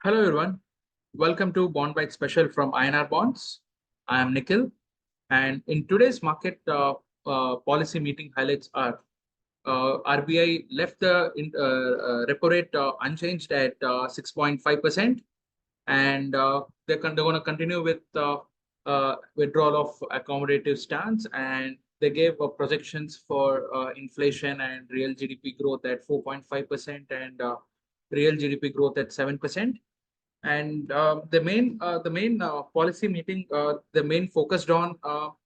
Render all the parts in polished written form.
Hello everyone, welcome to Bond Bytes Special from INR Bonds. I am Nikhil, and in today's market policy meeting highlights are RBI left the repo rate unchanged at 6.5%, and they're going to continue with withdrawal of accommodative stance, and they gave projections for inflation and real GDP growth at 4.5% and real GDP growth at 7%. And the main policy meeting, the main focused on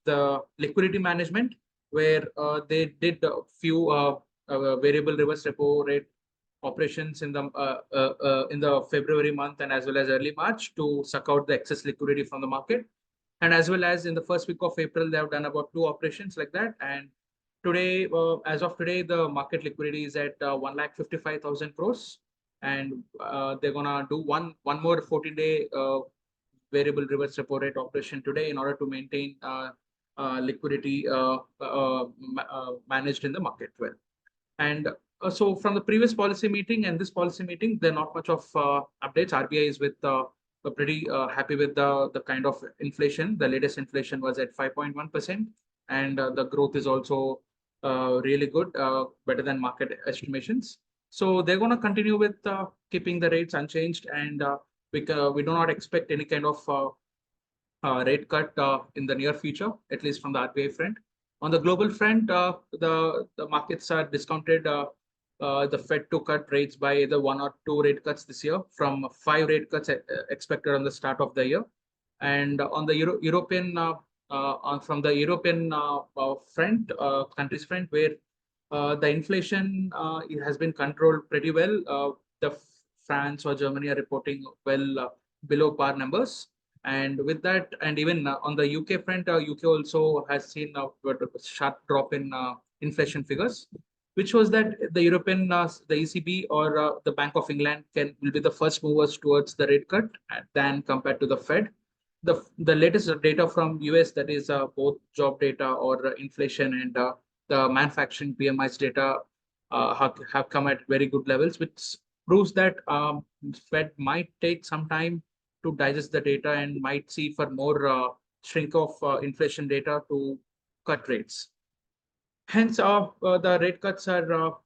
the liquidity management, where they did a few variable reverse repo rate operations in the February month and as well as early March to suck out the excess liquidity from the market. And as well as in the first week of April, they have done about two operations like that. And today, as of today, the market liquidity is at 1,55,000 crores, and they're gonna do one more 14-day variable reverse repo rate operation today in order to maintain liquidity managed in the market well. And so from the previous policy meeting and this policy meeting, there are not much of updates. RBI is with pretty happy with the kind of inflation. The latest inflation was at 5.1%, and the growth is also really good, better than market estimations. So they're going to continue with keeping the rates unchanged, and we do not expect any kind of rate cut in the near future, at least from the RBI front. On the global front, the markets are discounted the Fed to cut rates by either one or two rate cuts this year, from 5 rate cuts expected on the start of the year. And on the European from the European front, countries front, where the inflation it has been controlled pretty well. The France or Germany are reporting well below par numbers. And with that, and even on the UK front, UK also has seen a sharp drop in inflation figures, which was that the European, the ECB or the Bank of England will be the first movers towards the rate cut than compared to the Fed. The latest data from US, that is both job data or inflation and the manufacturing PMI's data have come at very good levels, which proves that Fed might take some time to digest the data and might see for more shrink of inflation data to cut rates. Hence, the rate cuts are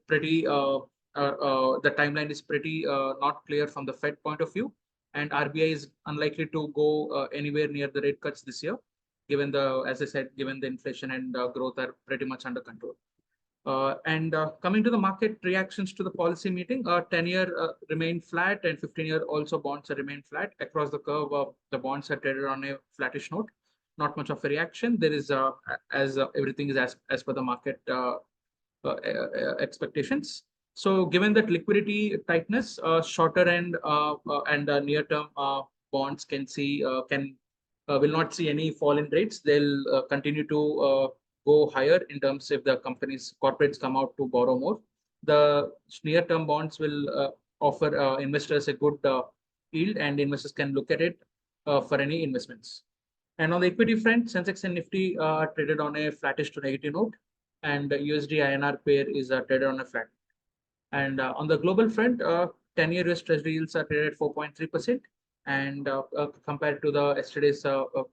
pretty, the timeline is pretty not clear from the Fed point of view, and RBI is unlikely to go anywhere near the rate cuts this year, given as I said, given the inflation and growth are pretty much under control. And coming to the market reactions to the policy meeting, 10-year remained flat and 15-year also bonds remained flat. Across the curve, the bonds are traded on a flattish note. Not much of a reaction. There is, as everything is as per the market expectations. So given that liquidity tightness, shorter end and near-term bonds will not see any fall in rates. They'll continue to go higher in terms if the corporates come out to borrow more. The near-term bonds will offer investors a good yield, and investors can look at it for any investments. And on the equity front, Sensex and Nifty are traded on a flattish to negative note, and USD INR pair is traded on a flat. And on the global front, 10-year US Treasury yields are traded at 4.3%, and compared to the yesterday's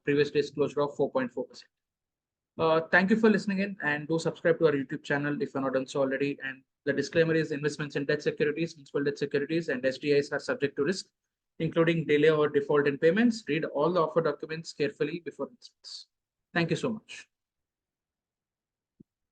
previous day's closure of 4.4%. Thank you for listening in, and do subscribe to our YouTube channel if you're not done so already. And the disclaimer is investments in debt securities, municipal debt securities, and SDIs are subject to risk, including delay or default in payments. Read all the offer documents carefully before investments. Thank you so much.